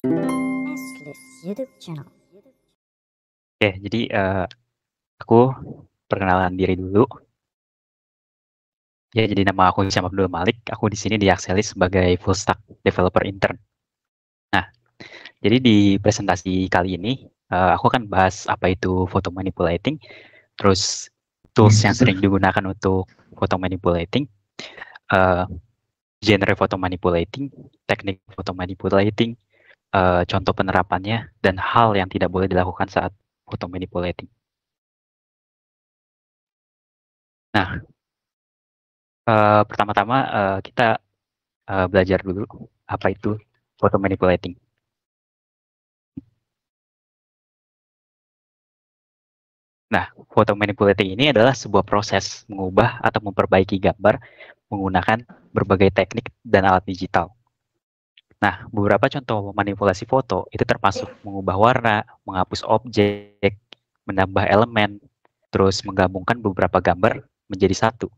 Nestlist YouTube channel. Oke, jadi aku perkenalan diri dulu. Ya, jadi nama aku Syam Abdul Malik. Aku di sini di Axelis sebagai full stack developer intern. Nah, jadi di presentasi kali ini aku akan bahas apa itu photo manipulating, terus tools yang sering digunakan untuk photo manipulating, genre photo manipulating, teknik photo manipulating, contoh penerapannya, dan hal yang tidak boleh dilakukan saat photo manipulating. Nah, pertama-tama kita belajar dulu apa itu photo manipulating. Nah, photo manipulating ini adalah sebuah proses mengubah atau memperbaiki gambar menggunakan berbagai teknik dan alat digital. Nah, beberapa contoh manipulasi foto itu termasuk mengubah warna, menghapus objek, menambah elemen, terus menggabungkan beberapa gambar menjadi satu.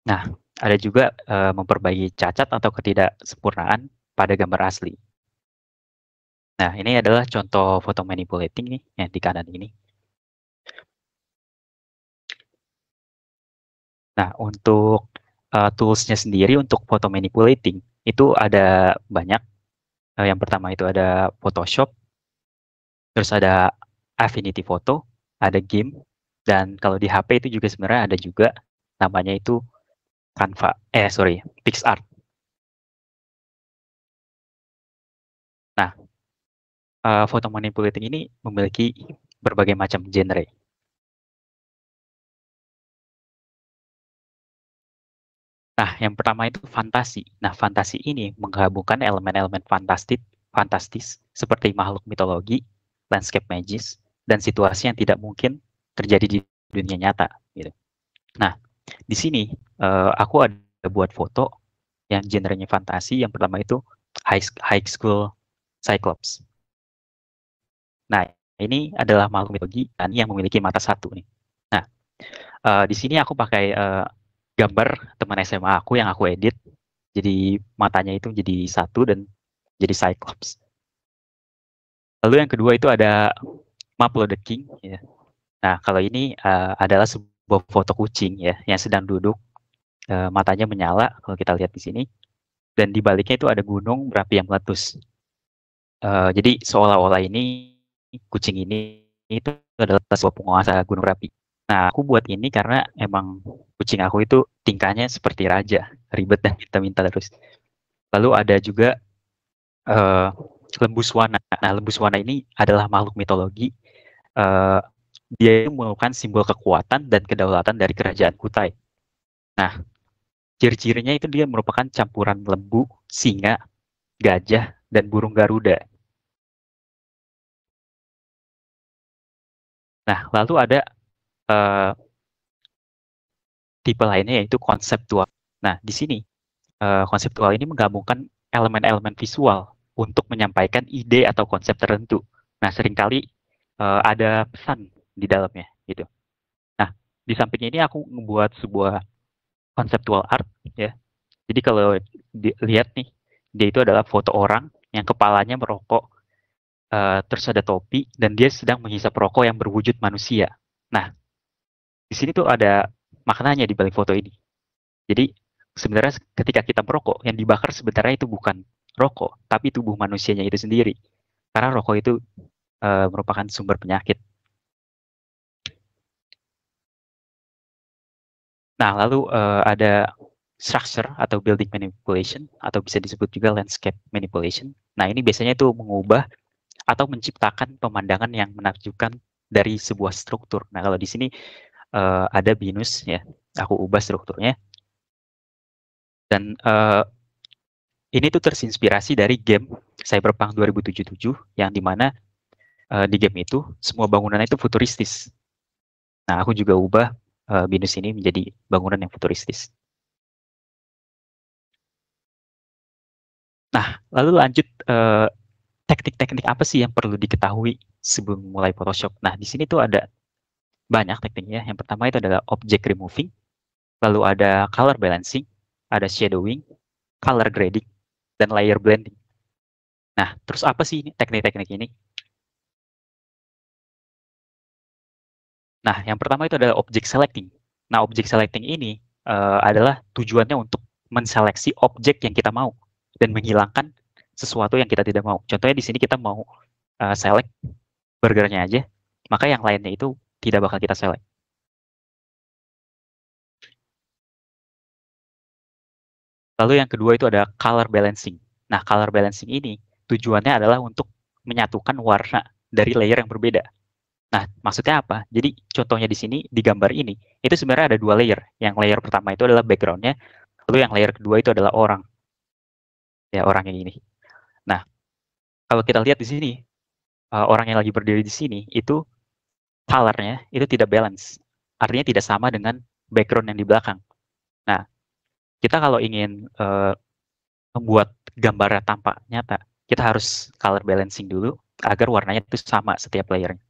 Nah, ada juga memperbaiki cacat atau ketidaksempurnaan pada gambar asli. Nah, ini adalah contoh photo manipulating nih yang di kanan ini. Nah, untuk tools-nya sendiri untuk photo manipulating itu ada banyak. Yang pertama itu ada Photoshop, terus ada Affinity Photo, ada GIMP, dan kalau di HP itu juga sebenarnya ada juga namanya itu Canva, PixArt. Nah, photo manipulating ini memiliki berbagai macam genre. Nah, yang pertama itu fantasi. Nah, fantasi ini menggabungkan elemen-elemen fantastis seperti makhluk mitologi, landscape magis, dan situasi yang tidak mungkin terjadi di dunia nyata. Gitu. Nah, di sini aku ada buat foto yang genrenya fantasi. Yang pertama itu High School Cyclops. Nah, ini adalah makhluk mitologi yang memiliki mata satu nih. Nah, di sini aku pakai gambar teman SMA aku yang aku edit. Jadi matanya itu jadi satu dan jadi Cyclops. Lalu yang kedua itu ada Maplo the King. Ya. Nah, kalau ini adalah sebuah foto kucing ya yang sedang duduk, matanya menyala kalau kita lihat di sini, dan di baliknya itu ada gunung berapi yang meletus. Jadi seolah-olah ini kucing ini itu adalah sebuah penguasa gunung berapi. Nah, aku buat ini karena emang kucing aku itu tingkahnya seperti raja, ribet dan minta-minta terus. Lalu ada juga Lembu Swana. Nah, Lembu Swana ini adalah makhluk mitologi. Uh, dia itu merupakan simbol kekuatan dan kedaulatan dari kerajaan Kutai. Nah, ciri-cirinya itu dia merupakan campuran lembu, singa, gajah, dan burung Garuda. Nah, lalu ada uh, tipe lainnya yaitu konseptual. Nah, di sini konseptual ini menggabungkan elemen-elemen visual untuk menyampaikan ide atau konsep tertentu. Nah, seringkali ada pesan di dalamnya gitu. Nah, di samping ini aku membuat sebuah konseptual art ya. Jadi kalau lihat nih, dia itu adalah foto orang yang kepalanya merokok, terus ada topi dan dia sedang menghisap rokok yang berwujud manusia. Nah, di sini tuh ada maknanya di balik foto ini. Jadi sebenarnya ketika kita merokok, yang dibakar sebenarnya itu bukan rokok, tapi tubuh manusianya itu sendiri. Karena rokok itu merupakan sumber penyakit. Nah, lalu ada structure atau building manipulation, atau bisa disebut juga landscape manipulation. Nah, ini biasanya itu mengubah atau menciptakan pemandangan yang menakjubkan dari sebuah struktur. Nah, kalau di sini ada binus ya, aku ubah strukturnya. Dan ini tuh terinspirasi dari game Cyberpunk 2077 yang dimana di game itu semua bangunannya itu futuristis. Nah, aku juga ubah binus ini menjadi bangunan yang futuristis. Nah, lalu lanjut teknik-teknik apa sih yang perlu diketahui sebelum mulai Photoshop? Nah, di sini tuh ada banyak tekniknya. Yang pertama itu adalah object removing, lalu ada color balancing, ada shadowing, color grading, dan layer blending. Nah, terus apa sih teknik-teknik ini? Nah, yang pertama itu adalah object selecting. Nah, object selecting ini adalah tujuannya untuk menseleksi objek yang kita mau dan menghilangkan sesuatu yang kita tidak mau. Contohnya di sini kita mau select burgernya aja, maka yang lainnya itu tidak bakal kita select. Lalu yang kedua itu ada color balancing. Nah, color balancing ini tujuannya adalah untuk menyatukan warna dari layer yang berbeda. Nah, maksudnya apa? Jadi contohnya di sini, di gambar ini, itu sebenarnya ada dua layer. Yang layer pertama itu adalah background-nya, lalu yang layer kedua itu adalah orang. Ya, orang yang ini. Nah, kalau kita lihat di sini, orang yang lagi berdiri di sini, itu color-nya itu tidak balance. Artinya tidak sama dengan background yang di belakang. Nah, kita kalau ingin membuat gambarnya tampak nyata, kita harus color balancing dulu agar warnanya itu sama setiap layernya.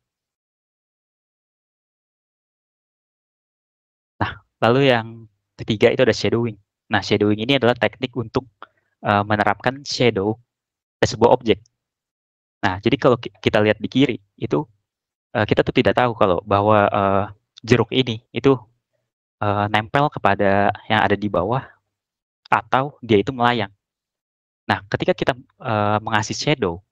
Nah, lalu yang ketiga itu ada shadowing. Nah, shadowing ini adalah teknik untuk menerapkan shadow ke sebuah objek. Nah, jadi kalau kita lihat di kiri, itu kita tuh tidak tahu kalau bahwa jeruk ini itu nempel kepada yang ada di bawah atau dia itu melayang. Nah, ketika kita mengasih shadow,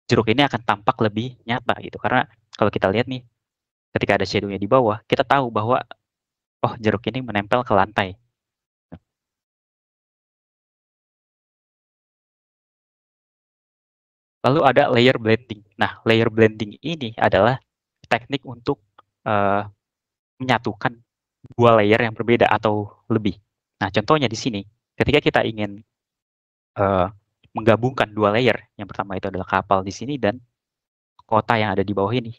jeruk ini akan tampak lebih nyata gitu. Karena kalau kita lihat nih, ketika ada shadow-nya di bawah, kita tahu bahwa oh jeruk ini menempel ke lantai. Lalu ada layer blending. Nah, layer blending ini adalah teknik untuk menyatukan dua layer yang berbeda atau lebih. Nah, contohnya di sini, ketika kita ingin menggabungkan dua layer, yang pertama itu adalah kapal di sini dan kota yang ada di bawah ini,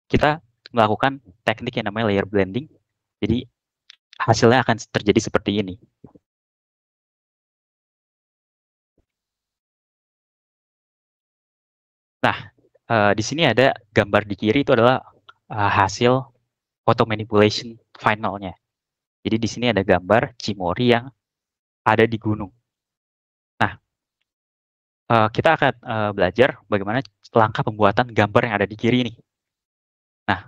kita melakukan teknik yang namanya layer blending. Jadi hasilnya akan terjadi seperti ini. Nah, di sini ada gambar di kiri itu adalah hasil photo manipulation finalnya. Jadi di sini ada gambar Cimory yang ada di gunung. Nah, kita akan belajar bagaimana langkah pembuatan gambar yang ada di kiri ini. Nah,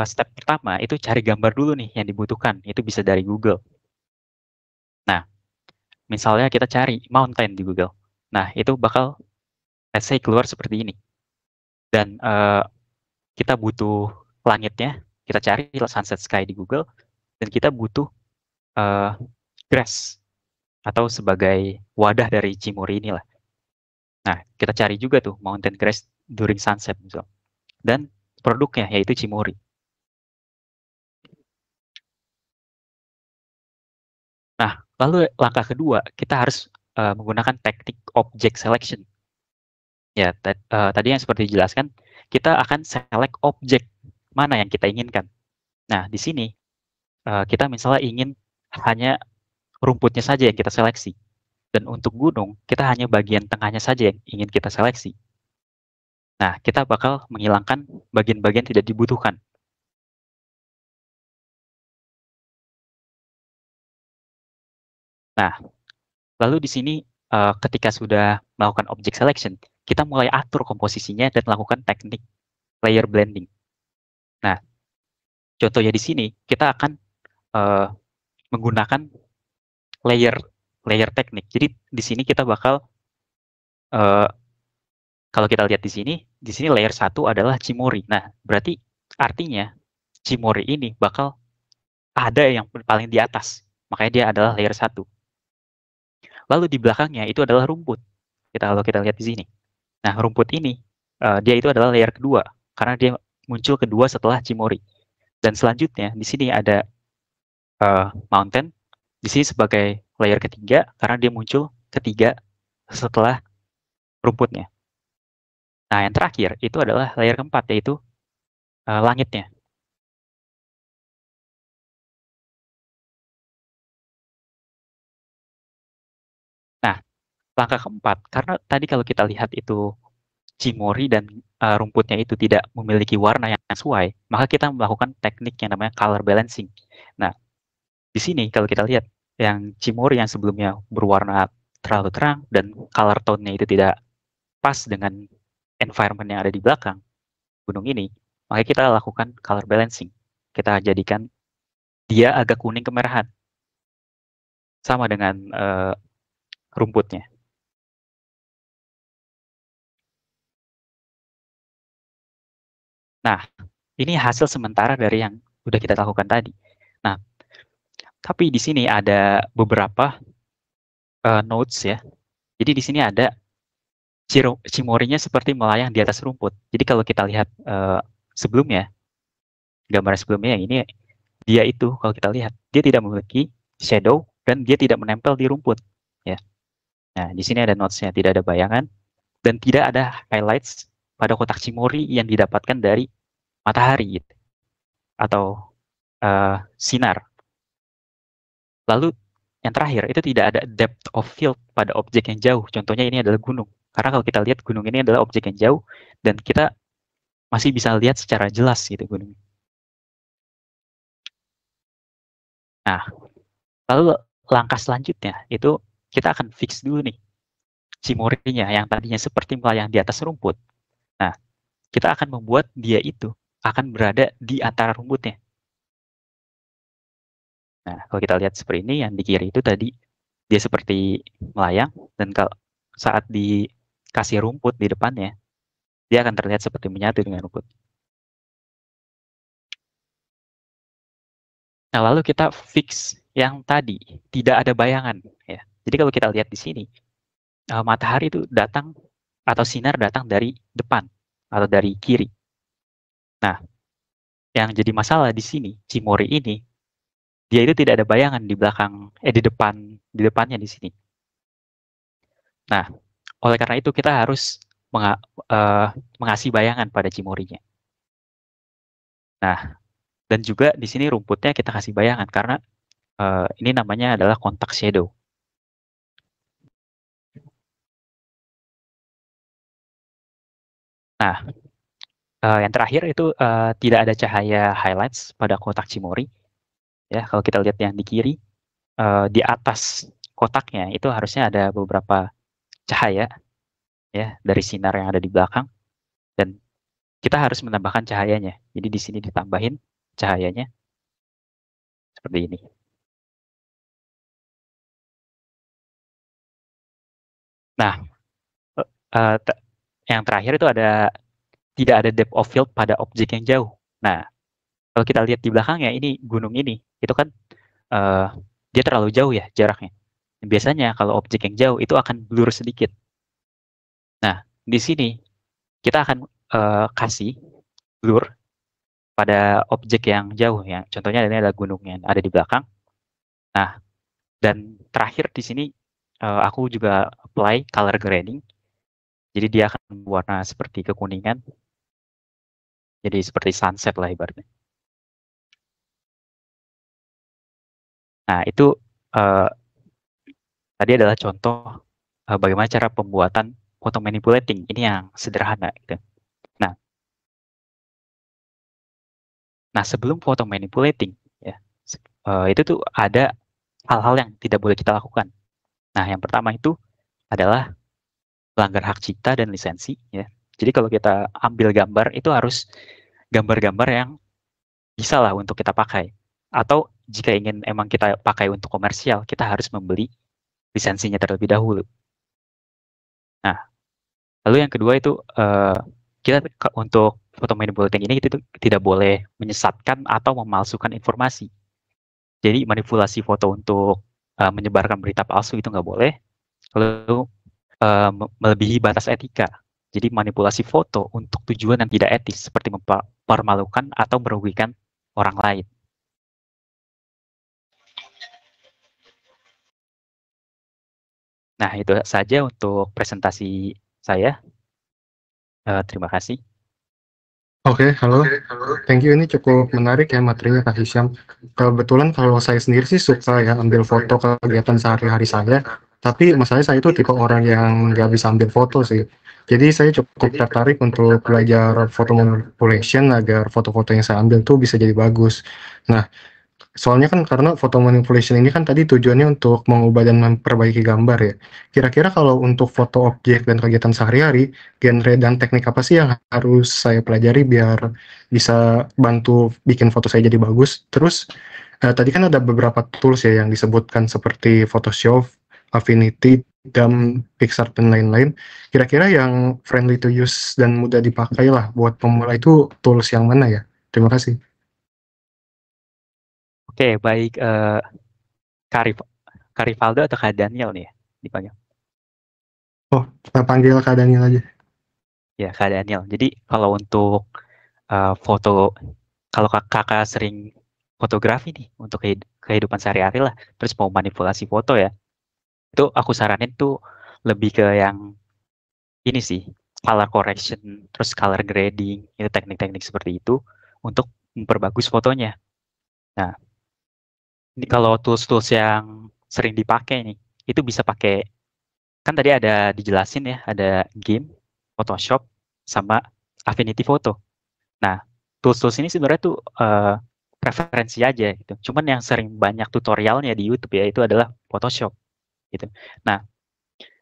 step pertama itu cari gambar dulu nih yang dibutuhkan. Itu bisa dari Google. Nah, misalnya kita cari mountain di Google. Nah, itu bakal let's say keluar seperti ini. Dan kita butuh langitnya, kita cari sunset sky di Google, dan kita butuh grass atau sebagai wadah dari Cimory inilah. Nah, kita cari juga tuh mountain grass during sunset misalnya. Dan produknya yaitu Cimory. Nah, lalu langkah kedua, kita harus menggunakan teknik object selection. Ya, tadi yang seperti dijelaskan, kita akan select objek mana yang kita inginkan. Nah, di sini kita misalnya ingin hanya rumputnya saja yang kita seleksi. Dan untuk gunung, kita hanya bagian tengahnya saja yang ingin kita seleksi. Nah, kita bakal menghilangkan bagian-bagian tidak dibutuhkan. Nah, lalu di sini ketika sudah melakukan object selection, kita mulai atur komposisinya dan melakukan teknik layer blending. Nah, contohnya di sini kita akan menggunakan layer teknik. Jadi di sini kita bakal kalau kita lihat di sini layer 1 adalah Cimory. Nah, berarti artinya Cimory ini bakal ada yang paling di atas. Makanya dia adalah layer 1. Lalu di belakangnya itu adalah rumput. Kalau kita lihat di sini. Nah, rumput ini dia itu adalah layer kedua karena dia muncul kedua setelah Cimory. Dan selanjutnya di sini ada mountain di sini sebagai layer ketiga karena dia muncul ketiga setelah rumputnya. Nah, yang terakhir itu adalah layer keempat yaitu langitnya. Nah, langkah keempat karena tadi kalau kita lihat itu Cimory dan rumputnya itu tidak memiliki warna yang sesuai, maka kita melakukan teknik yang namanya color balancing. Nah, di sini kalau kita lihat yang Cimory yang sebelumnya berwarna terlalu terang dan color tone-nya itu tidak pas dengan environment yang ada di belakang gunung ini, maka kita lakukan color balancing. Kita jadikan dia agak kuning kemerahan, sama dengan rumputnya. Nah, ini hasil sementara dari yang udah kita lakukan tadi. Nah, tapi di sini ada beberapa notes ya. Jadi di sini ada cimorinya seperti melayang di atas rumput. Jadi kalau kita lihat sebelumnya, gambar sebelumnya yang ini, dia itu kalau kita lihat, dia tidak memiliki shadow dan dia tidak menempel di rumput. Ya. Nah, di sini ada notes-nya, tidak ada bayangan dan tidak ada highlights pada kotak cimori yang didapatkan dari matahari gitu, atau sinar. Lalu yang terakhir, itu tidak ada depth of field pada objek yang jauh. Contohnya ini adalah gunung. Karena kalau kita lihat gunung ini adalah objek yang jauh dan kita masih bisa lihat secara jelas gitu gunung. Nah, lalu langkah selanjutnya itu kita akan fix dulu nih cimorinya yang tadinya seperti melayang di atas rumput. Nah, kita akan membuat dia itu akan berada di antara rumputnya. Nah, kalau kita lihat seperti ini, yang di kiri itu tadi dia seperti melayang, dan kalau saat dikasih rumput di depannya, dia akan terlihat seperti menyatu dengan rumput. Nah, lalu kita fix yang tadi, tidak ada bayangan. Ya. Jadi kalau kita lihat di sini, matahari itu datang, atau sinar datang dari depan, atau dari kiri. Nah, yang jadi masalah di sini, cimori ini, dia itu tidak ada bayangan di belakang, di depannya di sini. Nah, oleh karena itu kita harus mengasih bayangan pada cimorinya. Nah, dan juga di sini rumputnya kita kasih bayangan karena ini namanya adalah contact shadow. Nah, yang terakhir itu tidak ada cahaya highlights pada kotak cimori. Ya, kalau kita lihat yang di kiri, di atas kotaknya itu harusnya ada beberapa cahaya ya dari sinar yang ada di belakang, dan kita harus menambahkan cahayanya. Jadi di sini ditambahin cahayanya seperti ini. Nah, yang terakhir itu tidak ada depth of field pada objek yang jauh. Nah, kalau kita lihat di belakangnya, ini gunung ini, itu kan dia terlalu jauh ya jaraknya. Biasanya kalau objek yang jauh itu akan blur sedikit. Nah, di sini kita akan kasih blur pada objek yang jauh ya. Contohnya ini adalah gunung yang ada di belakang. Nah, dan terakhir di sini aku juga apply color grading. Jadi dia akan berwarna seperti kekuningan. Jadi seperti sunset lah ibaratnya. Nah, itu tadi adalah contoh bagaimana cara pembuatan photo manipulating. Ini yang sederhana gitu. Nah, sebelum photo manipulating ya, itu tuh ada hal-hal yang tidak boleh kita lakukan. Nah, yang pertama itu adalah melanggar hak cipta dan lisensi ya. Jadi kalau kita ambil gambar itu harus gambar-gambar yang bisa lah untuk kita pakai. Atau jika ingin emang kita pakai untuk komersial, kita harus membeli lisensinya terlebih dahulu. Nah, lalu yang kedua itu kita untuk foto manipulating ini itu tidak boleh menyesatkan atau memalsukan informasi. Jadi manipulasi foto untuk menyebarkan berita palsu itu nggak boleh. Lalu melebihi batas etika. Jadi manipulasi foto untuk tujuan yang tidak etis seperti mempermalukan atau merugikan orang lain. Nah, itu saja untuk presentasi saya. Terima kasih. Oke, halo. Thank you. Ini cukup menarik ya materinya Kak Hisham. Kebetulan kalau saya sendiri sih suka ya ambil foto kegiatan sehari-hari saya. Tapi masalahnya saya itu tipe orang yang nggak bisa ambil foto sih. Jadi saya cukup tertarik untuk belajar foto manipulation agar foto-foto yang saya ambil tuh bisa jadi bagus. Nah, Soalnya kan karena foto manipulation ini kan tadi tujuannya untuk mengubah dan memperbaiki gambar ya. Kira-kira kalau untuk foto objek dan kegiatan sehari-hari, genre dan teknik apa sih yang harus saya pelajari biar bisa bantu bikin foto saya jadi bagus? Terus tadi kan ada beberapa tools ya yang disebutkan seperti Photoshop, Affinity, dan Pixar dan lain-lain. Kira-kira yang friendly to use dan mudah dipakai lah buat pemula itu tools yang mana ya? Terima kasih. Oke, baik. Kak Rivaldo atau Kak Daniel nih ya dipanggil? Oh, kita panggil Kak Daniel aja. Ya, Kak Daniel. Jadi kalau untuk foto, kalau kakak sering fotografi nih untuk kehidupan sehari-hari lah, terus mau manipulasi foto ya, itu aku saranin tuh lebih ke yang ini sih, color correction, terus color grading, itu teknik-teknik seperti itu untuk memperbagus fotonya. Nah, ini kalau tools-tools yang sering dipakai nih, itu bisa pakai, kan tadi ada dijelasin ya, ada game, Photoshop, sama Affinity Photo. Nah, tools-tools ini sebenarnya tuh preferensi aja gitu. Cuman yang sering banyak tutorialnya di YouTube ya itu adalah Photoshop gitu. Nah,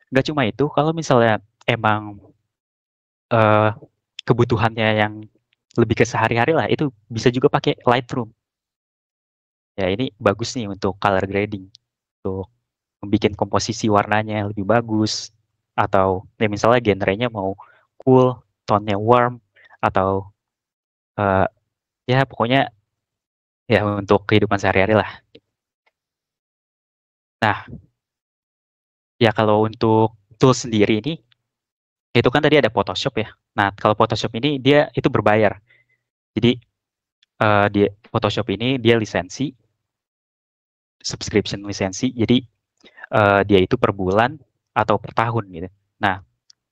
nggak cuma itu, kalau misalnya emang eh, kebutuhannya yang lebih ke sehari-hari lah, itu bisa juga pakai Lightroom. Ya, ini bagus nih untuk color grading, untuk membuat komposisi warnanya lebih bagus, atau ya misalnya genrenya mau cool, tone-nya warm, atau eh, ya pokoknya ya untuk kehidupan sehari-hari lah. Nah, ya kalau untuk tools sendiri ini, itu kan tadi ada Photoshop ya. Nah, kalau Photoshop ini dia itu berbayar. Jadi di Photoshop ini dia lisensi, subscription lisensi. Jadi dia itu per bulan atau per tahun gitu. Nah,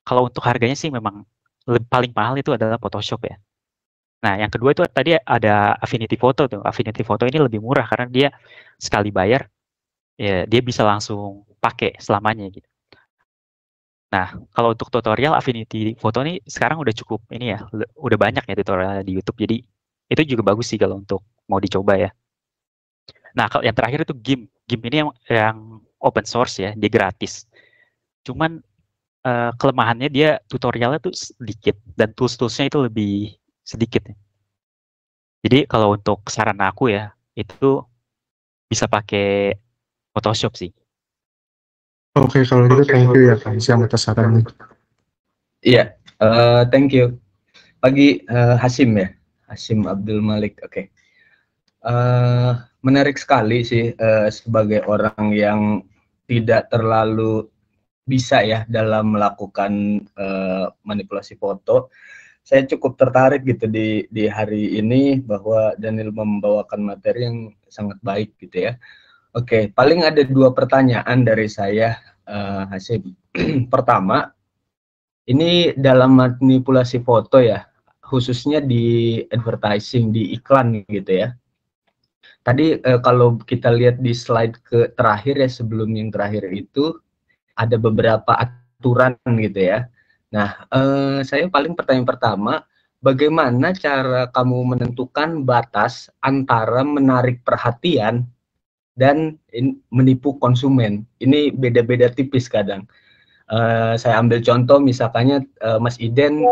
kalau untuk harganya sih memang paling mahal itu adalah Photoshop ya. Nah, yang kedua itu tadi ada Affinity Photo tuh. Affinity Photo ini lebih murah karena dia sekali bayar, ya dia bisa langsung pakai selamanya gitu. Nah, kalau untuk tutorial Affinity Photo ini sekarang udah cukup ini ya, udah banyak ya tutorial di YouTube. Jadi itu juga bagus sih kalau untuk mau dicoba ya. Nah, kalau yang terakhir itu GIMP. GIMP ini yang open source ya, dia gratis. Cuman kelemahannya dia tutorialnya tuh sedikit dan tools-toolsnya itu lebih sedikit. Jadi kalau untuk saran aku ya, itu bisa pakai Photoshop sih. Oke, kalau gitu thank you ya Kak Isyam atas sarannya. Iya, thank you. Pagi Hasim ya, Hasim Abdul Malik. Oke. Menarik sekali sih sebagai orang yang tidak terlalu bisa ya dalam melakukan manipulasi foto. Saya cukup tertarik gitu di hari ini bahwa Daniel membawakan materi yang sangat baik gitu ya. Oke, paling ada 2 pertanyaan dari saya, Hasim. Pertama, ini dalam manipulasi foto ya, khususnya di advertising, di iklan gitu ya. Tadi kalau kita lihat di slide terakhir ya, sebelum yang terakhir itu ada beberapa aturan gitu ya. Nah, saya paling pertanyaan pertama, bagaimana cara kamu menentukan batas antara menarik perhatian dan menipu konsumen? Ini beda-beda tipis kadang. Saya ambil contoh misalkannya Mas Iden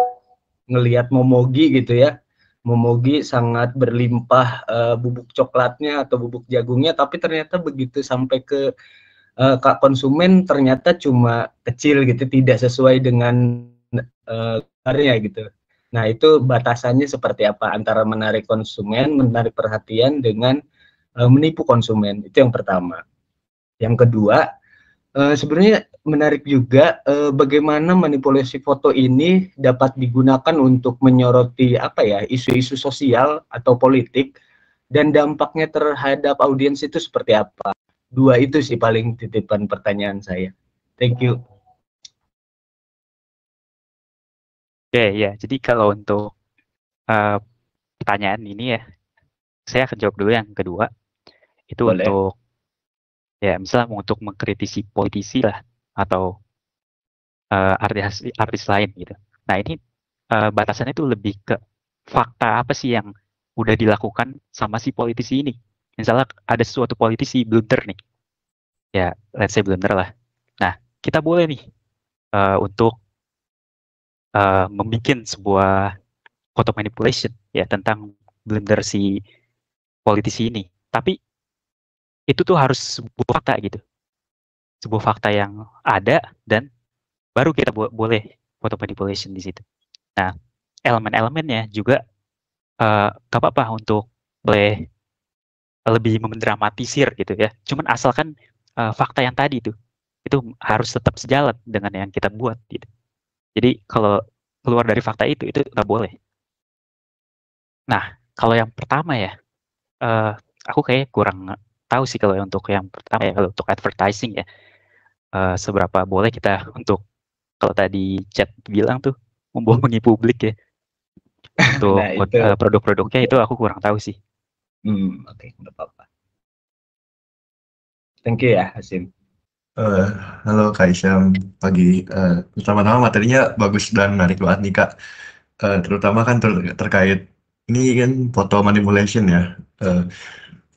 ngelihat Momogi gitu ya. Momogi sangat berlimpah bubuk coklatnya atau bubuk jagungnya, tapi ternyata begitu sampai ke konsumen ternyata cuma kecil gitu, tidak sesuai dengan gambarnya gitu. Nah, itu batasannya seperti apa antara menarik konsumen, menarik perhatian dengan menipu konsumen. Itu yang pertama. Yang kedua, sebenarnya menarik juga bagaimana manipulasi foto ini dapat digunakan untuk menyoroti apa ya, isu-isu sosial atau politik, dan dampaknya terhadap audiens itu seperti apa. 2 itu sih paling titipan pertanyaan saya. Thank you. Oke ya, jadi kalau untuk pertanyaan ini ya, saya akan jawab dulu yang kedua. Itu Boleh. untuk ya misalnya untuk mengkritisi politisi lah atau artis lain gitu. Nah ini batasannya itu lebih ke fakta apa sih yang udah dilakukan sama si politisi ini. misalnya ada suatu politisi blunder nih, ya let's say blunder lah. Nah, kita boleh nih untuk membuat sebuah foto manipulation ya tentang blunder si politisi ini. Tapi itu tuh harus sebuah fakta gitu, sebuah fakta yang ada dan baru kita boleh foto manipulation di situ. Nah, elemen-elemennya juga gak apa-apa untuk boleh lebih mendramatisir gitu ya. Cuman asalkan fakta yang tadi itu harus tetap sejalan dengan yang kita buat gitu. Jadi kalau keluar dari fakta itu nggak boleh. Nah, kalau yang pertama ya, aku kayak kurang tahu sih kalau untuk yang pertama ya, kalau untuk advertising ya, seberapa boleh kita untuk, kalau tadi chat bilang tuh membohongi publik ya, untuk Nah, itu. produk-produknya itu aku kurang tahu sih. Oke, nggak apa-apa. Thank you ya, Hasim. Halo Kak Isyam, pagi. Pertama-tama materinya bagus dan menarik banget nih Kak. Terutama kan terkait ini kan foto manipulation ya.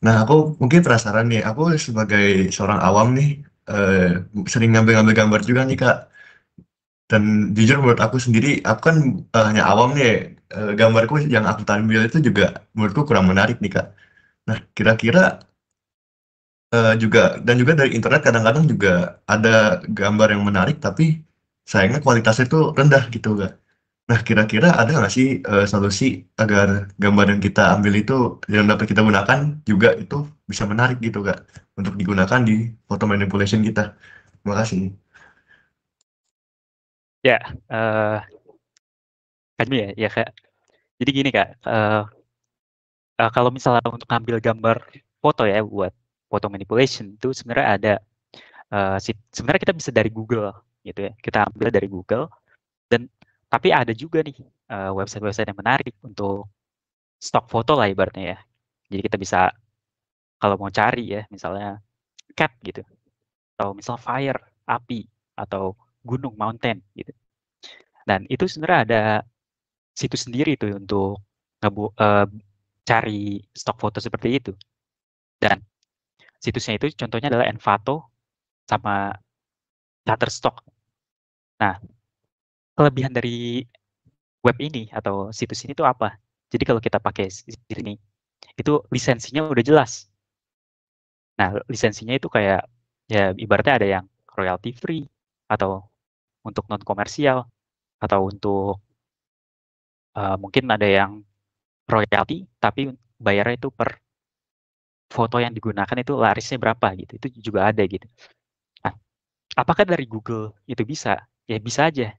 Nah aku mungkin penasaran nih, aku sebagai seorang awam nih sering ngambil-ngambil gambar juga nih Kak. Dan jujur menurut aku sendiri, aku kan hanya awam nih. Gambarku yang aku tampil itu juga menurutku kurang menarik nih Kak. Nah kira-kira juga dari internet kadang-kadang juga ada gambar yang menarik tapi sayangnya kualitasnya itu rendah gitu Kak. Nah kira-kira ada nggak sih solusi agar gambar yang kita ambil itu yang dapat kita gunakan juga itu bisa menarik gitu Kak untuk digunakan di photo manipulation kita. Terima kasih. Ya, kan ya Kak. Jadi gini Kak, kalau misalnya untuk ngambil gambar foto ya buat foto manipulation itu sebenarnya ada, sebenarnya kita bisa dari Google gitu ya, kita ambil dari Google, dan tapi ada juga nih website-website yang menarik untuk stok foto lah ibaratnya ya. Jadi kita bisa kalau mau cari ya misalnya cat gitu, atau misal fire, api, atau gunung, mountain gitu. Dan itu sebenarnya ada situs sendiri tuh untuk cari stok foto seperti itu. Dan situsnya itu contohnya adalah Envato sama Shutterstock. Nah, kelebihan dari web ini atau situs ini tuh apa? Jadi kalau kita pakai ini, itu lisensinya udah jelas. Nah, lisensinya itu kayak ya ibaratnya ada yang royalty free atau untuk non komersial atau untuk mungkin ada yang royalty tapi bayarnya itu per foto yang digunakan itu larisnya berapa gitu. Itu juga ada gitu. Nah, apakah dari Google itu bisa? Ya bisa aja.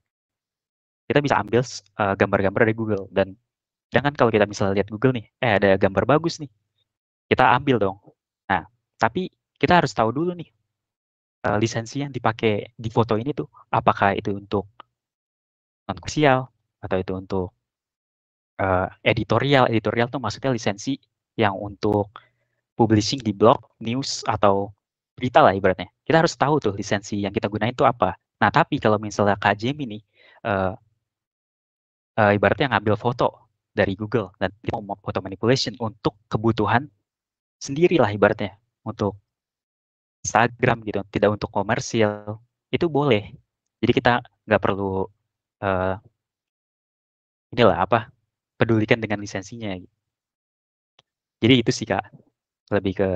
Kita bisa ambil gambar-gambar dari Google, dan sedangkan kalau kita misalnya lihat Google nih, ada gambar bagus nih, kita ambil dong. Nah, tapi kita harus tahu dulu nih, lisensi yang dipakai di foto ini tuh apakah itu untuk non komersial atau itu untuk editorial. Editorial tuh maksudnya lisensi yang untuk publishing di blog, news, atau berita lah ibaratnya. Kita harus tahu tuh lisensi yang kita gunain itu apa. Nah, tapi kalau misalnya Kak Jemi nih, ibaratnya ngambil foto dari Google dan dia mau foto manipulation untuk kebutuhan sendiri lah ibaratnya, untuk Instagram gitu, tidak untuk komersial, itu boleh. Jadi kita nggak perlu pedulikan dengan lisensinya. Jadi itu sih Kak, lebih ke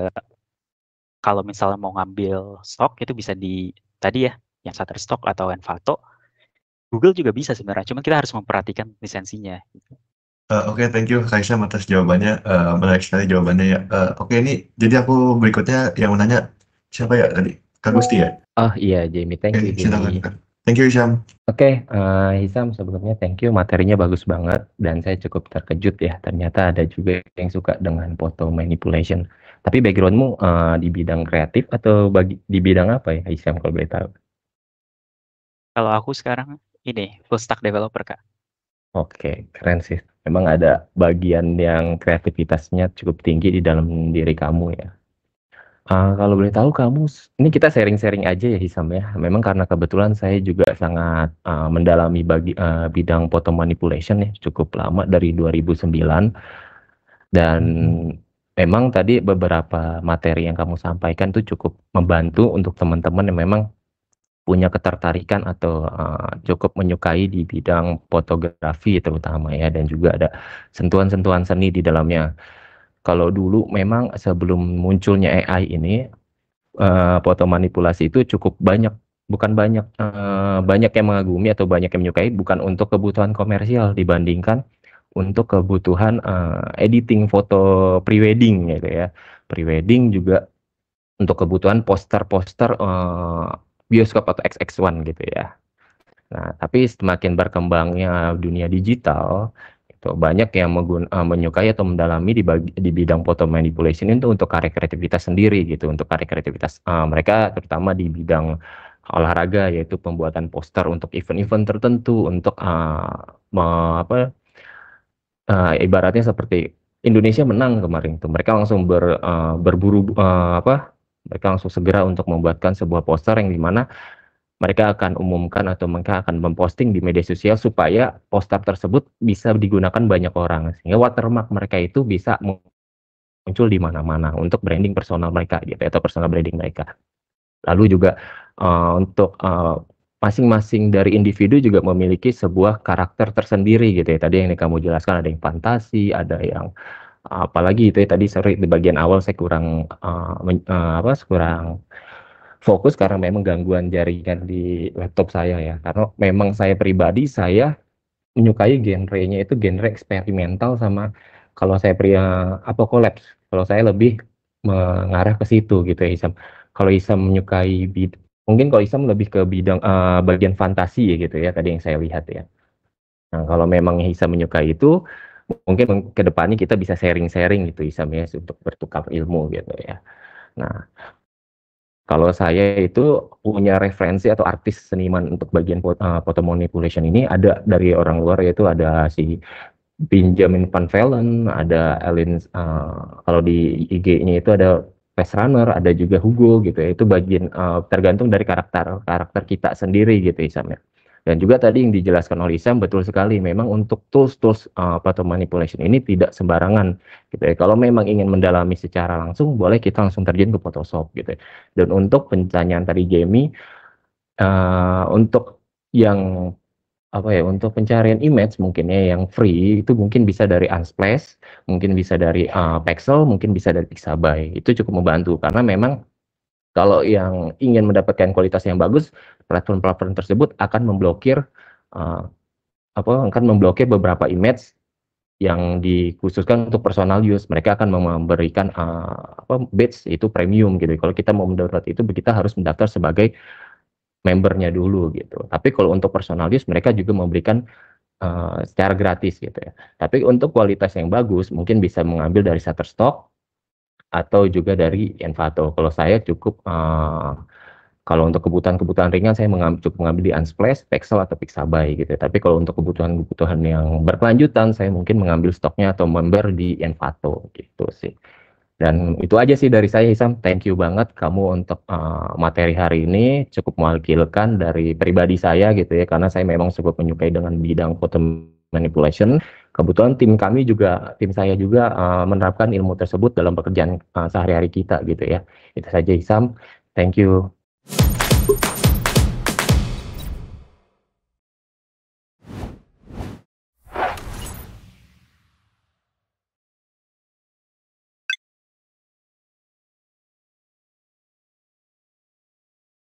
kalau misalnya mau ngambil stok itu bisa di tadi ya, yang Shutterstock atau Envato. Google juga bisa sebenarnya, cuman kita harus memperhatikan lisensinya. Oke, thank you Kak Isyam atas jawabannya. Menarik sekali jawabannya ya. Oke, ini jadi aku berikutnya yang menanya siapa ya tadi? Kak Gusti ya? Oh iya, Jamie, thank you, Silakan. Jamie. Thank you Isyam. Oke, Hisam, sebelumnya thank you, materinya bagus banget dan saya cukup terkejut ya, ternyata ada juga yang suka dengan foto manipulation. Tapi backgroundmu di bidang kreatif atau di bidang apa ya, Hisam, kalau boleh tahu? Kalau aku sekarang ini full stack developer Kak. Oke, keren sih. Memang ada bagian yang kreativitasnya cukup tinggi di dalam diri kamu ya. Kalau boleh tahu kamu, ini kita sharing-sharing aja ya Hisam ya. Memang karena kebetulan saya juga sangat mendalami bidang foto manipulation ya, cukup lama dari 2009. Dan memang tadi beberapa materi yang kamu sampaikan tuh cukup membantu untuk teman-teman yang memang punya ketertarikan atau cukup menyukai di bidang fotografi terutama ya, dan juga ada sentuhan-sentuhan seni di dalamnya. Kalau dulu memang sebelum munculnya AI ini, foto manipulasi itu cukup banyak, bukan banyak, banyak yang mengagumi atau banyak yang menyukai bukan untuk kebutuhan komersial dibandingkan untuk kebutuhan editing foto prewedding gitu ya. Prewedding juga untuk kebutuhan poster-poster bioskop atau XX1 gitu ya. Nah, tapi semakin berkembangnya dunia digital, itu banyak yang menyukai atau mendalami di bidang foto manipulation itu untuk karya kreativitas sendiri gitu, untuk karya kreativitas mereka terutama di bidang olahraga, yaitu pembuatan poster untuk event-event tertentu, untuk ibaratnya seperti Indonesia menang kemarin tuh, mereka langsung berburu mereka langsung segera untuk membuatkan sebuah poster yang dimana mereka akan umumkan atau mereka akan memposting di media sosial supaya poster tersebut bisa digunakan banyak orang, sehingga watermark mereka itu bisa muncul di mana-mana untuk branding personal mereka gitu atau personal branding mereka. Lalu juga untuk masing-masing dari individu juga memiliki sebuah karakter tersendiri gitu ya. Tadi yang kamu jelaskan ada yang fantasi, ada yang apalagi itu ya tadi sorry di bagian awal saya kurang kurang fokus karena memang gangguan jaringan di laptop saya ya. Karena memang saya pribadi saya menyukai genrenya itu genre eksperimental sama kalau saya apocalypse. Kalau saya lebih mengarah ke situ gitu ya Isam. Kalau Isam menyukai mungkin kalau Isam lebih ke bidang bagian fantasi ya gitu ya tadi yang saya lihat ya. Nah, kalau memang Isam menyukai itu mungkin ke depannya kita bisa sharing-sharing gitu Isam ya untuk bertukar ilmu gitu ya. Nah, kalau saya itu punya referensi atau artis seniman untuk bagian foto manipulation ini ada dari orang luar, yaitu ada si Benjamin Van Valen, ada Ellen, kalau di IG-nya itu ada Face Runner, ada juga Hugo gitu ya. Itu bagian tergantung dari karakter kita sendiri gitu Isam ya. Dan juga tadi yang dijelaskan oleh Isam betul sekali, memang untuk tools foto manipulation ini tidak sembarangan gitu ya. Kalau memang ingin mendalami secara langsung, boleh kita langsung terjun ke Photoshop gitu ya. Dan untuk pencarian tadi Jamie, untuk yang untuk pencarian image mungkin ya yang free itu mungkin bisa dari Unsplash, mungkin bisa dari Pexel, mungkin bisa dari Pixabay. Itu cukup membantu karena memang kalau yang ingin mendapatkan kualitas yang bagus, platform-platform tersebut akan memblokir beberapa image yang dikhususkan untuk personal use. Mereka akan memberikan badge itu premium gitu. Kalau kita mau mendownload itu kita harus mendaftar sebagai membernya dulu gitu. Tapi kalau untuk personal use mereka juga memberikan secara gratis gitu ya. Tapi untuk kualitas yang bagus mungkin bisa mengambil dari Shutterstock atau juga dari Envato. Kalau saya cukup kalau untuk kebutuhan ringan saya cukup mengambil di Unsplash, Pexel atau Pixabay gitu. Tapi kalau untuk kebutuhan yang berkelanjutan saya mungkin mengambil stoknya atau member di Envato gitu sih. Dan itu aja sih dari saya Hisam. Thank you banget kamu untuk materi hari ini, cukup mewakilkan dari pribadi saya gitu ya, karena saya memang cukup menyukai dengan bidang foto manipulation. Kebetulan tim saya juga menerapkan ilmu tersebut dalam pekerjaan sehari-hari kita gitu ya. Itu saja Hisam. Thank you.